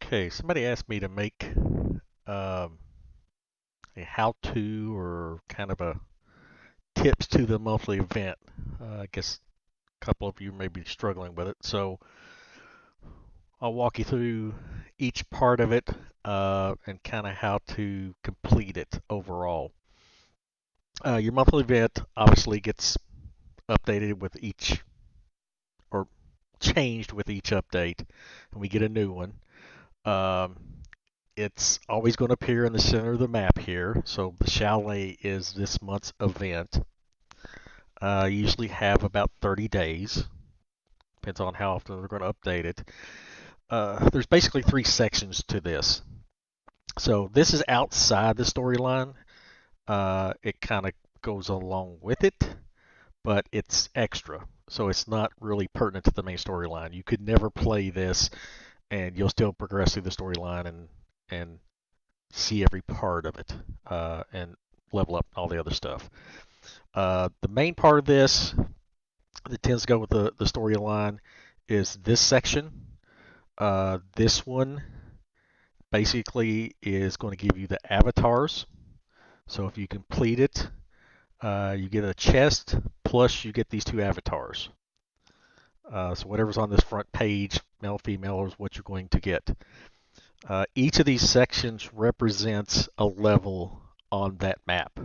Okay, somebody asked me to make um, a how-to or kind of a tips to the monthly event. I guess a couple of you may be struggling with it, so I'll walk you through each part of it and kind of how to complete it overall. Your monthly event obviously gets updated with each or changed with each update, and we get a new one. Um, it's always going to appear in the center of the map here. So the chalet is this month's event. Usually have about 30 days. Depends on how often they're going to update it. There's basically three sections to this. So this is outside the storyline. It kind of goes along with it, but it's extra. So it's not really pertinent to the main storyline. You could never play this and you'll still progress through the storyline and see every part of it and level up all the other stuff. The main part of this that tends to go with the storyline is this section. This one basically is going to give you the avatars. So if you complete it, you get a chest plus you get these two avatars. So whatever's on this front page, male, female, is what you're going to get. Each of these sections represents a level on that map.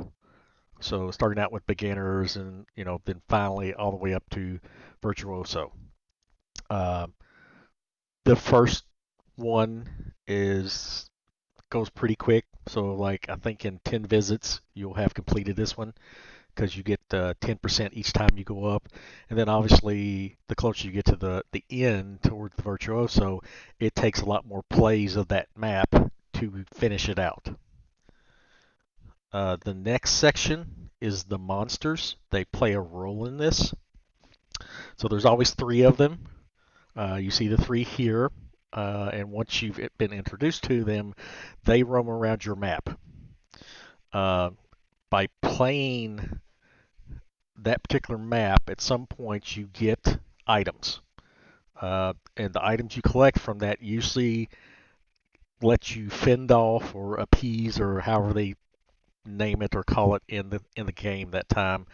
So starting out with beginners and then finally all the way up to virtuoso. Uh, the first one is goes pretty quick. So like I think in 10 visits you'll have completed this one because you get 10% each time you go up. And then obviously the closer you get to the end towards the virtuoso, it takes a lot more plays of that map to finish it out. The next section is the monsters. They play a role in this. So there's always three of them. You see the three here. And once you've been introduced to them, they roam around your map. Uh, by playing that particular map, at some point you get items. And the items you collect from that usually let you fend off or appease or however they name it or call it in the game that time.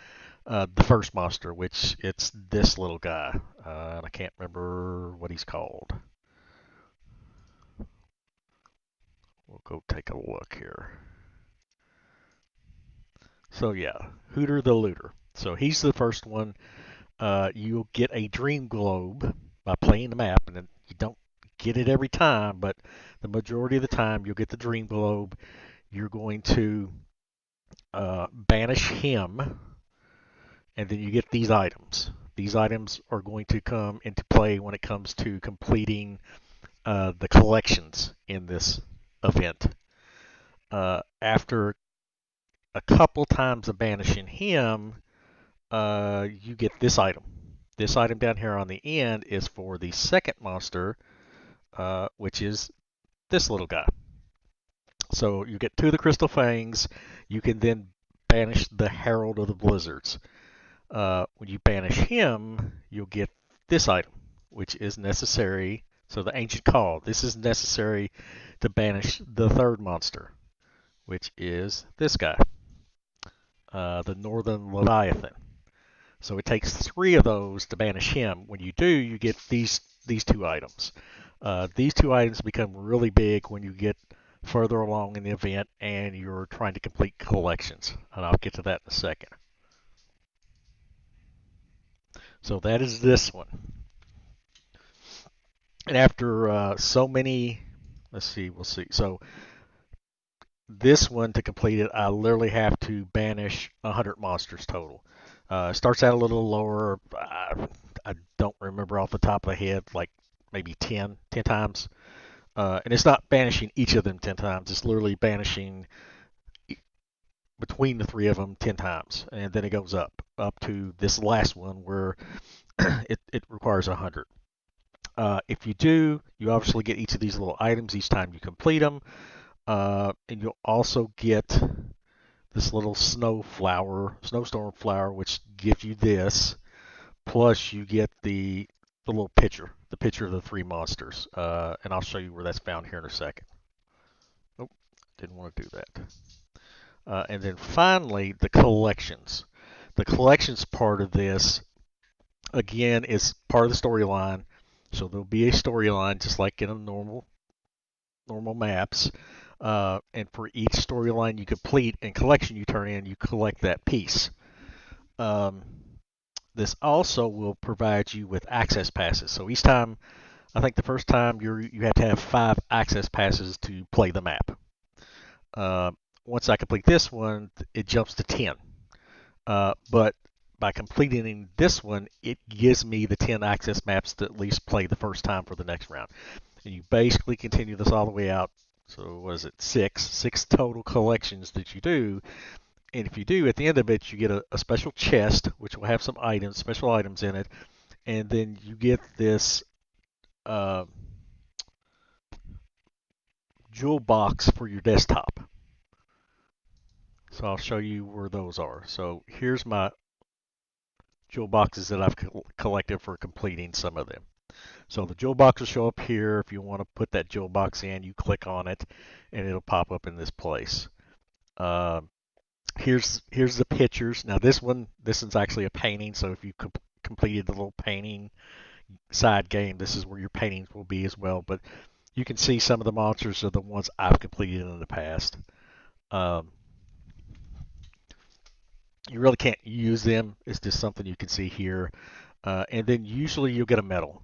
The first monster, which it's this little guy, and I can't remember what he's called. We'll go take a look here. So yeah, Hooter the Looter. So he's the first one. You'll get a dream globe by playing the map, and then you don't get it every time, but the majority of the time you'll get the dream globe. You're going to banish him, and then you get these items. These items are going to come into play when it comes to completing the collections in this event. After a couple times of banishing him, you get this item. This item down here on the end is for the second monster, which is this little guy. So you get two of the crystal fangs. You can then banish the Herald of the Blizzards. When you banish him, you'll get this item, which is necessary. So the Ancient Call. This is necessary to banish the third monster, which is this guy, the Northern Leviathan. So it takes three of those to banish him. When you do, you get these two items. These two items become really big when you get further along in the event and you're trying to complete collections. And I'll get to that in a second. So that is this one. And after so many, let's see, we'll see. So this one to complete it, I literally have to banish 100 monsters total. Starts out a little lower. I don't remember off the top of the head, like maybe 10 times. And it's not banishing each of them 10 times. It's literally banishing between the three of them 10 times. And then it goes up to this last one where it requires 100. If you do, you obviously get each of these little items each time you complete them. And you'll also get this little snowstorm flower, which gives you this. Plus, you get the little picture the picture of the three monsters, and I'll show you where that's found here in a second. Oh, didn't want to do that. And then finally, the collections. The collections part of this, again, is part of the storyline. So there'll be a storyline just like in a normal maps. And for each storyline you complete and collection you turn in, you collect that piece. Um, this also will provide you with access passes. So each time, I think the first time you have to have 5 access passes to play the map. Uh, Once I complete this one, it jumps to 10. But by completing this one, it gives me the 10 access maps to at least play the first time for the next round. And you basically continue this all the way out. So what is it? Six total collections that you do. And if you do, at the end of it, you get a special chest, which will have some items, special items in it. And then you get this uh, jewel box for your desktop. So I'll show you where those are. So here's my jewel boxes that I've collected for completing some of them. So the jewel box will show up here. If you want to put that jewel box in, you click on it, and it'll pop up in this place. Uh, here's the pictures. Now this is actually a painting. So if you completed the little painting side game, this is where your paintings will be as well. But you can see some of the monsters are the ones I've completed in the past. Um, you really can't use them. It's just something you can see here. And then usually you'll get a medal.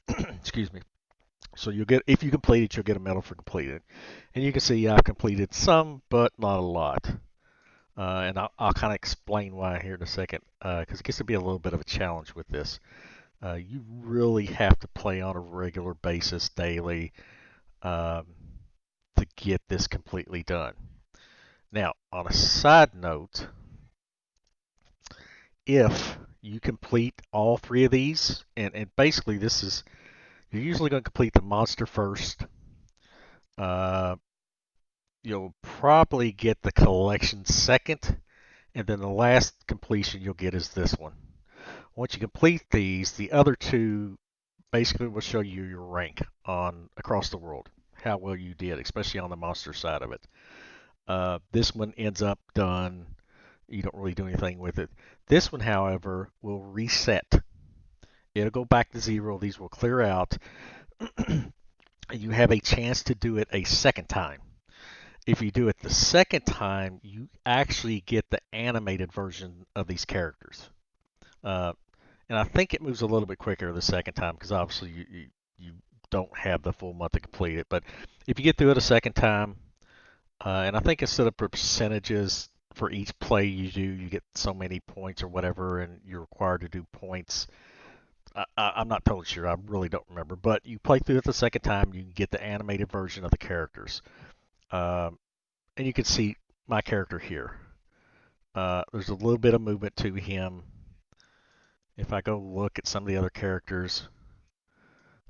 Excuse me. So you'll get, if you complete it, you'll get a medal for completing it. And you can see I've completed some, but not a lot. And I'll kind of explain why here in a second, because it gets to be a little bit of a challenge with this. You really have to play on a regular basis daily um, to get this completely done. Now, on a side note, if you complete all 3 of these, and basically this is, you're usually going to complete the monster first. You'll probably get the collection second, and then the last completion you'll get is this one. Once you complete these, the other 2 basically will show you your rank on across the world, how well you did, especially on the monster side of it. This one ends up done. You don't really do anything with it. This one, however, will reset. It'll go back to 0. These will clear out. You have a chance to do it a second time. If you do it the second time, you actually get the animated version of these characters. Uh, and I think it moves a little bit quicker the second time because obviously you don't have the full month to complete it. But if you get through it a second time, and I think it's set up for percentages for each play you do, you get so many points or whatever, and you're required to do points. I'm not totally sure. I really don't remember. But you play through it the second time, you can get the animated version of the characters. And you can see my character here. There's a little bit of movement to him. If I go look at some of the other characters,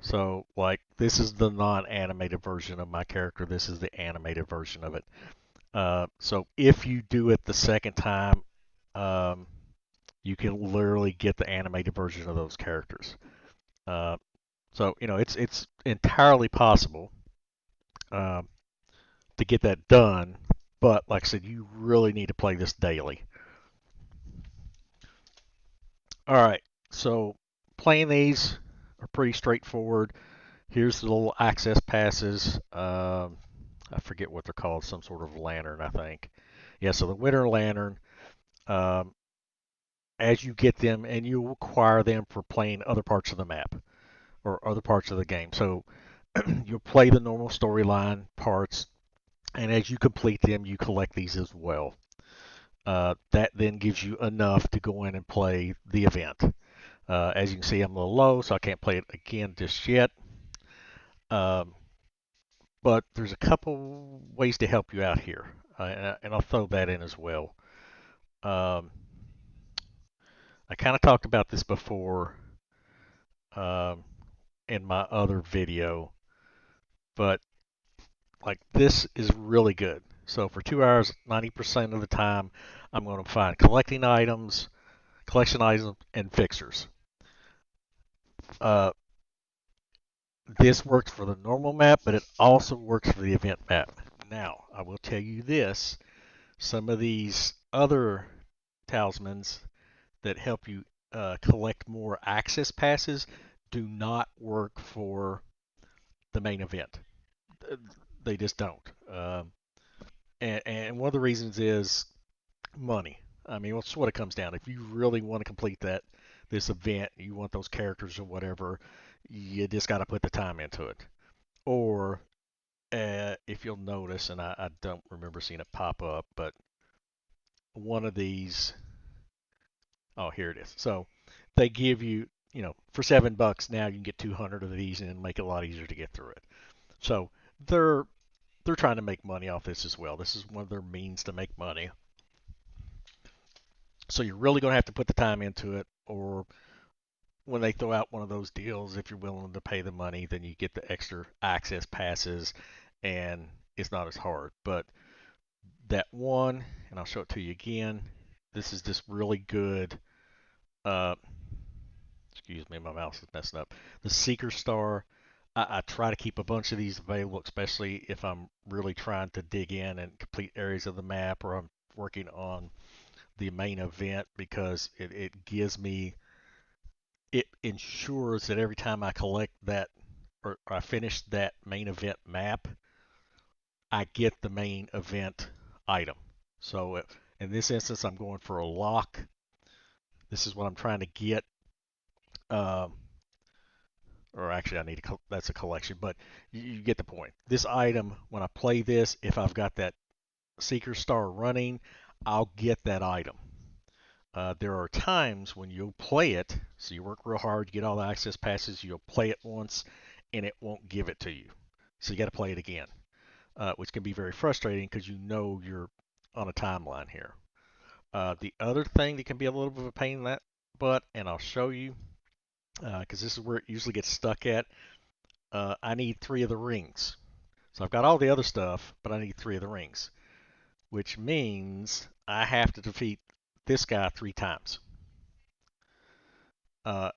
so like this is the non-animated version of my character. This is the animated version of it. So if you do it the second time, you can literally get the animated version of those characters. So it's entirely possible to get that done, but like I said, you really need to play this daily. All right, so playing these are pretty straightforward. Here's the little access passes. I forget what they're called, some sort of lantern, I think. Yeah, so the winter lantern, um, as you get them, and you acquire them for playing other parts of the map or other parts of the game. So you'll play the normal storyline parts, and as you complete them, you collect these as well. That then gives you enough to go in and play the event. As you can see, I'm a little low, so I can't play it again just yet. Um, but there's a couple ways to help you out here, and I'll throw that in as well. Um, I kind of talked about this before um, in my other video, but like this is really good. So for 2 hours, 90% of the time, I'm going to find collecting items, collection items, and fixers. Uh, This works for the normal map, but it also works for the event map. Now, I will tell you this, some of these other talismans that help you collect more access passes do not work for the main event. They just don't. And one of the reasons is money. I mean, that's what it comes down. If you really want to complete this event, you want those characters or whatever, you just got to put the time into it. Or if you'll notice, and I don't remember seeing it pop up, but one of these, oh, here it is. So they give you, for $7 now you can get 200 of these and make it a lot easier to get through it. So they're they're trying to make money off this as well. This is one of their means to make money. So you're really going to have to put the time into it, or when they throw out one of those deals, if you're willing to pay the money, then you get the extra access passes, and it's not as hard. But that one, and I'll show it to you again. This is just really good. Uh, Excuse me, my mouse is messing up. The Seeker Star. I try to keep a bunch of these available, especially if I'm really trying to dig in and complete areas of the map, or I'm working on the main event, because it gives me, it ensures that every time I collect that, or I finish that main event map, I get the main event item. So in this instance, I'm going for a lock. This is what I'm trying to get. Um, or actually, that's a collection, but you get the point. This item, when I play this, if I've got that Seeker Star running, I'll get that item. There are times when you'll play it, so you work real hard, you get all the access passes, you'll play it once, and it won't give it to you. So you got to play it again, which can be very frustrating because you know you're on a timeline here. The other thing that can be a little bit of a pain in that butt, and I'll show you, because this is where it usually gets stuck at. I need 3 of the rings. So I've got all the other stuff, but I need 3 of the rings, which means I have to defeat this guy 3 times. Uh,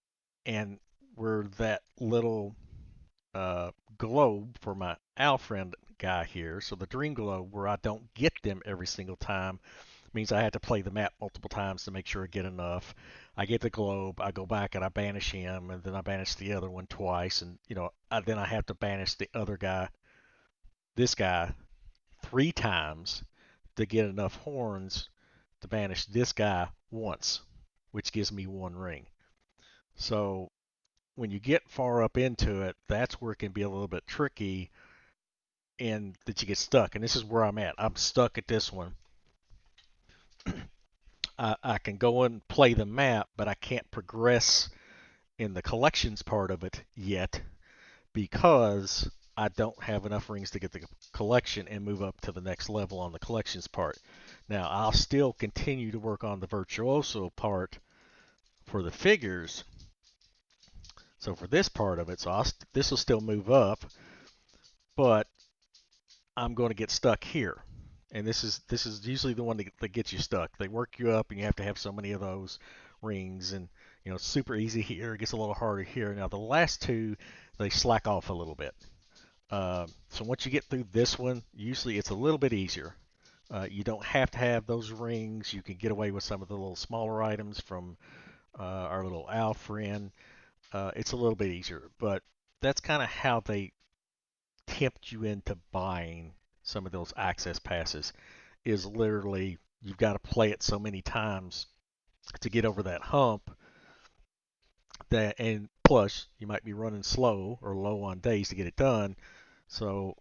and where that little globe for my Alfriend guy here, so the dream globe, where I don't get them every single time, means I have to play the map multiple times to make sure I get enough. I get the globe, I go back and I banish him, and then I banish the other one twice, and then I have to banish the other guy, this guy, 3 times to get enough horns to banish this guy once, which gives me 1 ring. So when you get far up into it, that's where it can be a little bit tricky, and that you get stuck. And this is where I'm at. I'm stuck at this one. I can go and play the map, but I can't progress in the collections part of it yet, because I don't have enough rings to get the collection and move up to the next level on the collections part. Now, I'll still continue to work on the virtuoso part for the figures. So for this part of it, this will still move up, but I'm going to get stuck here. And this is usually the one that gets you stuck. They work you up, and you have to have so many of those rings. And it's super easy here. It gets a little harder here. Now the last 2, they slack off a little bit. So once you get through this one, usually it's a little bit easier. You don't have to have those rings. You can get away with some of the little smaller items from our little owl friend. It's a little bit easier, but that's kind of how they tempt you into buying some of those access passes. Is literally, you've got to play it so many times to get over that hump, and plus you might be running slow or low on days to get it done. So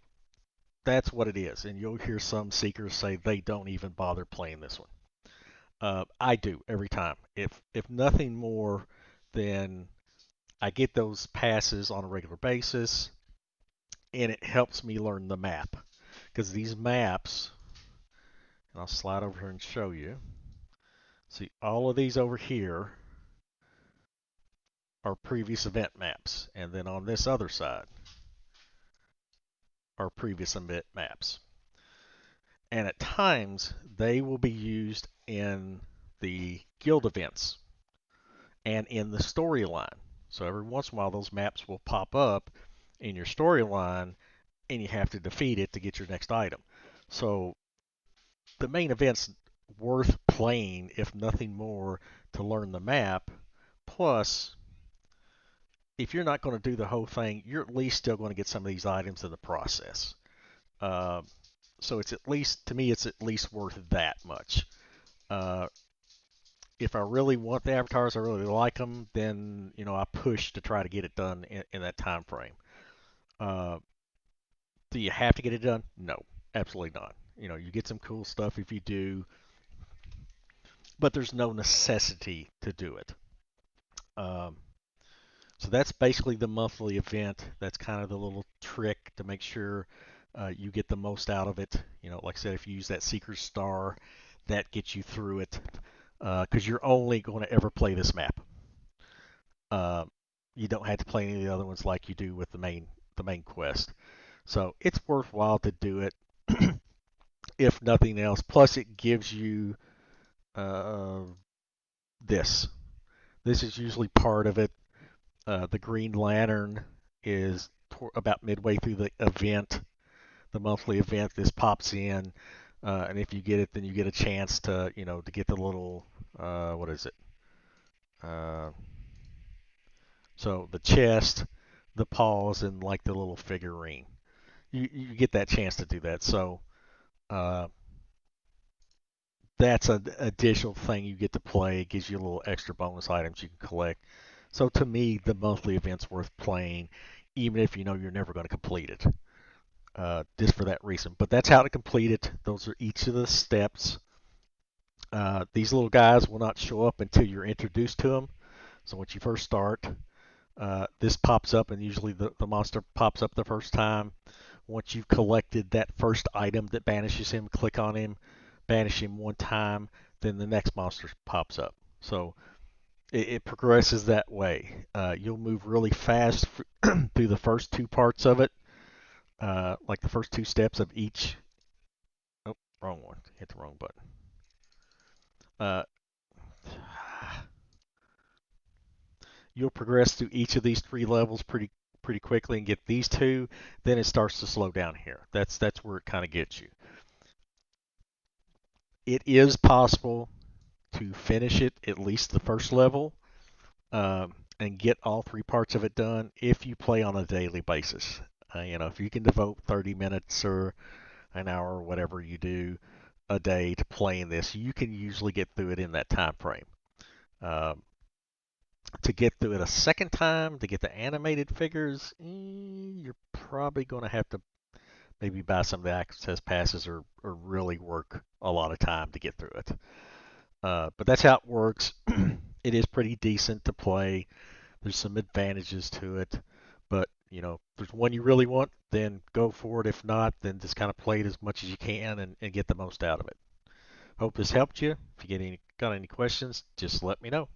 that's what it is. And you'll hear some seekers say they don't even bother playing this one. I do every time. If nothing more than I get those passes on a regular basis, and it helps me learn the map. Because these maps, and I'll slide over here and show you. See, all of these over here are previous event maps. And then on this other side are previous event maps. And at times, they will be used in the guild events and in the storyline. So every once in a while, those maps will pop up, in your storyline, and you have to defeat it to get your next item. So the main event's worth playing, if nothing more, to learn the map. Plus, if you're not going to do the whole thing, you're at least still going to get some of these items in the process. Uh, so it's at least, to me, it's at least worth that much. Uh, if I really want the avatars, I really like them, then I push to try to get it done in that time frame. Uh, do you have to get it done? No, absolutely not. You get some cool stuff if you do, but there's no necessity to do it. Um, so that's basically the monthly event. That's kind of the little trick to make sure you get the most out of it. Like I said, if you use that Seeker Star, that gets you through it because you're only going to ever play this map. Uh, you don't have to play any of the other ones like you do with the main quest. So it's worthwhile to do it, if nothing else. Plus, it gives you uh, this. This is usually part of it. The Green Lantern is about midway through the event, the monthly event. This pops in, and if you get it, then you get a chance to get the little what is it? Uh, so the chest, the paws, and like the little figurine. You get that chance to do that. So uh, that's an additional thing you get to play. It gives you a little extra bonus items you can collect. So to me, the monthly event's worth playing, even if you know you're never going to complete it. Just for that reason. But that's how to complete it. Those are each of the steps. These little guys will not show up until you're introduced to them. So once you first start, this pops up, and usually the monster pops up the first time. Once you've collected that first item that banishes him, click on him, banish him one time, then the next monster pops up. So it progresses that way. You'll move really fast through the first two parts of it, like the first two steps of each. Oh, wrong one. Hit the wrong button. Uh, you'll progress through each of these three levels pretty quickly and get these two. Then it starts to slow down here. That's where it kind of gets you. It is possible to finish it at least the first level and get all three parts of it done if you play on a daily basis. If you can devote 30 minutes or an hour or whatever you do a day to playing this, you can usually get through it in that time frame. Um, to get through it a second time, to get the animated figures, you're probably going to have to maybe buy some of the access passes or really work a lot of time to get through it. But that's how it works. It is pretty decent to play. There's some advantages to it. But, if there's one you really want, then go for it. If not, then just kind of play it as much as you can and get the most out of it. Hope this helped you. If you got any questions, just let me know.